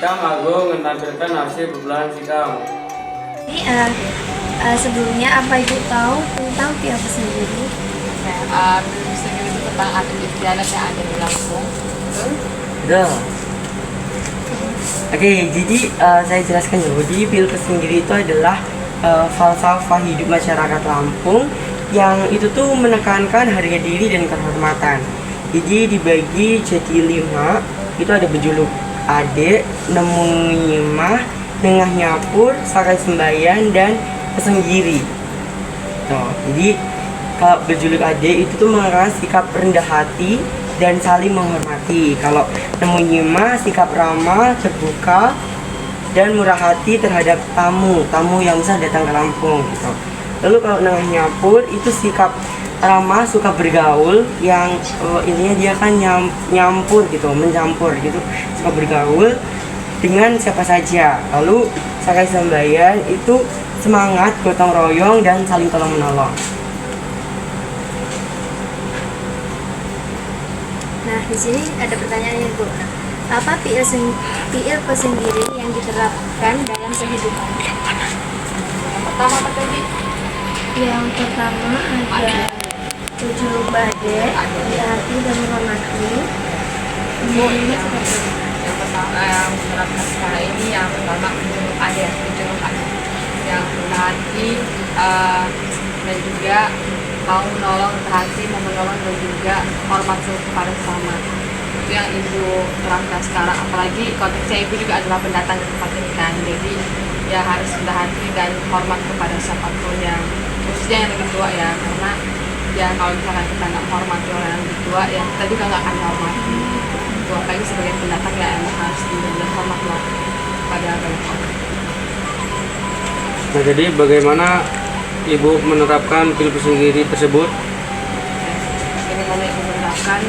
Sikam Agung menampilkan hasil pembelahan Sikam. Jadi sebelumnya apa Ibu tahu tentang PIL sendiri? PIL sendiri itu tentang adat istiadat yang ada di Lampung. Udah. Oke, jadi saya jelaskan dulu. Jadi PIL sendiri itu adalah falsafah hidup masyarakat Lampung yang itu tuh menekankan harga diri dan kehormatan. Jadi dibagi jadi 5, itu ada berjuluk Ade, Nemu Nyimah, Nengah Nyapur, Sakai Sembayan, dan Pesenggiri. Tuh, jadi kalau berjuluk Ade itu tuh mengatakan sikap rendah hati dan saling menghormati. Kalau Nemu Nyimah, sikap ramah, terbuka, dan murah hati terhadap tamu yang bisa datang ke Lampung gitu. Lalu kalau Nengah Nyapur itu sikap ramah, suka bergaul, yang intinya dia kan nyampur gitu, mencampur gitu, suka bergaul dengan siapa saja. Lalu Sakai Sembayan itu semangat, gotong royong, dan saling tolong menolong. Nah, di sini ada pertanyaan Bu. Apa PIL Pesenggiri yang diterapkan dalam kehidupan? Pertama apa tadi? Yang pertama ada tujuh bade, rendah hati dan menghormati. Kemudian Yang pertama yang menerapkan sekarang ini yang pertama menjunjung adab, yang rendah hati dan juga mau menolong, rendah hati, mau menolong dan juga hormat kepada sesama. Itu yang ibu terapkan sekarang, apalagi konteksnya ibu juga adalah pendatang ke tempat ini kan, jadi ya harus rendah hati dan hormat kepada siapapun yang khususnya yang lebih tua ya, karena ya kalau misalkan kita nggak menghormati orang yang lebih tua ya kita juga nggak akan menghormati itu, apalagi sebagai pendatang ya emang harus benar-benar hormat lah pada banyak orang. Nah, jadi bagaimana Ibu menerapkan PIL Pesenggiri tersebut? Bagaimana ibu menerapkan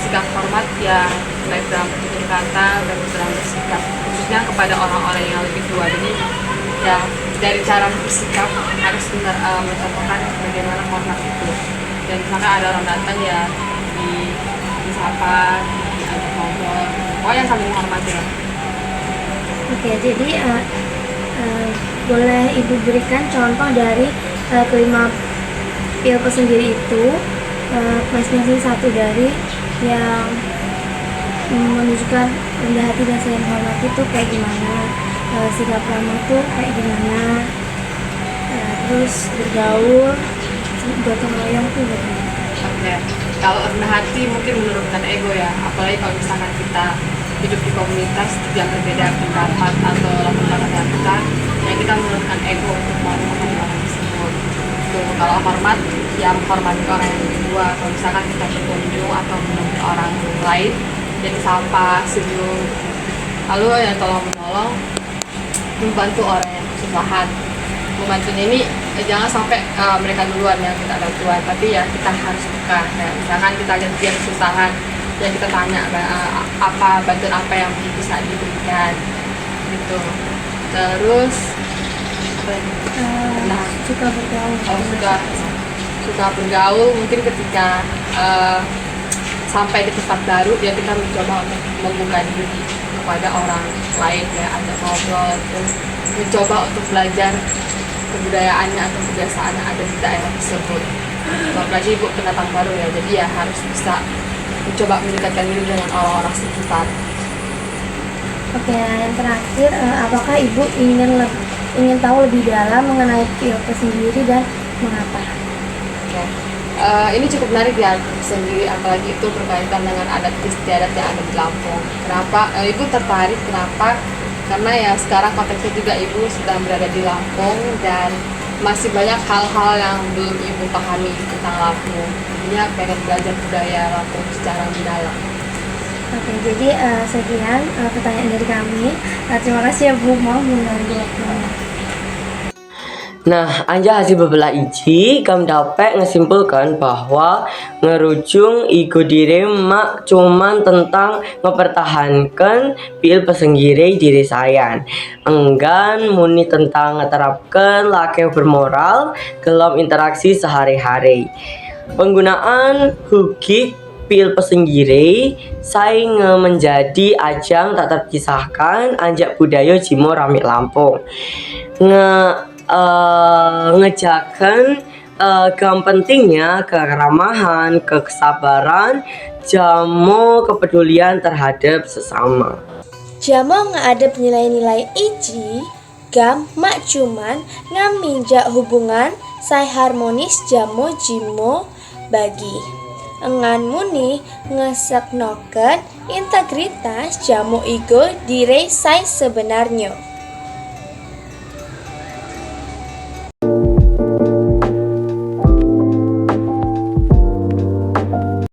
sikap hormat ya, baik dalam bertutur kata dan dalam bersikap, khususnya kepada orang-orang yang lebih tua. Jadi ya dari cara bersikap harus benar mencontohkan bagaimana hormat itu. Dan misalkan ada orang datang ya disapa, diajak ngobrol, pokoknya saling menghormati lah. Oke, jadi boleh Ibu berikan contoh dari kelima PIL Pesenggiri itu, masing-masing satu dari yang menunjukkan rendah hati dan saling menghormati itu kayak gimana, sikap ramah itu kayak gimana, terus bergaul, gotong royong tuh gimana. Oke, kalau rendah hati mungkin menurunkan ego ya, apalagi kalau misalkan kita hidup di komunitas yang berbeda pendapat atau latar belakang yang kita menurunkan ego untuk menghormati orang tersebut. Tuh, kalau hormat ya menghormati orang yang lebih tua. Kalau misalkan kita berkunjung atau menemui orang lain jadi sapa, senyum, lalu ya tolong menolong, membantu orang yang kesusahan. Membantunya ini jangan sampai mereka duluan yang kita bantuan, tapi ya kita harus buka. Ya, misalkan kita lihat dia kesusahan, ya kita tanya apa bantuan apa yang bisa diberikan gitu. Terus apa lagi? Nah, Suka bergaul. kalau suka bergaul mungkin ketika sampai di tempat baru ya kita mencoba untuk membuka diri kepada orang lain ya, ada ngobrol, terus mencoba untuk belajar kebudayaannya atau kebiasaan yang ada di daerah tersebut. Apalagi ibu pendatang baru ya, jadi ya harus bisa mencoba mendekatkan diri dengan orang-orang sekitar. Oke, yang terakhir, apakah Ibu ingin tahu lebih dalam mengenai PIL sendiri dan mengapa? Oke. Ini cukup menarik ya sendiri, apalagi itu berkaitan dengan adat istiadat yang ada di Lampung. Kenapa ibu tertarik? Kenapa? Karena ya sekarang konteksnya juga ibu sedang berada di Lampung dan masih banyak hal-hal yang belum ibu pahami tentang Lampung. Jadinya pengen belajar budaya Lampung secara mendalam. Oke, jadi sekian pertanyaan dari kami. Terima kasih ya Bu, mau mengganggu waktunya. Nah, anja hasil bebelah iji kami dapat ngesimpulkan bahwa ngerujung ego diri mak cuman tentang mempertahankan PIL Pesenggiri diri sayan. Enggan muni tentang ngeterapkan lake bermoral dalam interaksi sehari-hari. Penggunaan hugik Pil Pesenggiri saya menjadi ajang tak terpisahkan anjak budaya Jimo Rami Lampung ngejakan gam pentingnya keramahan, kesabaran, jamo kepedulian terhadap sesama. Jamo ngadep nilai-nilai iji, gam mak cuman ngaminjak hubungan sai harmonis jamo jimo bagi. Engan muni ngesek noken integritas jamo ego direi sai sebenarnya.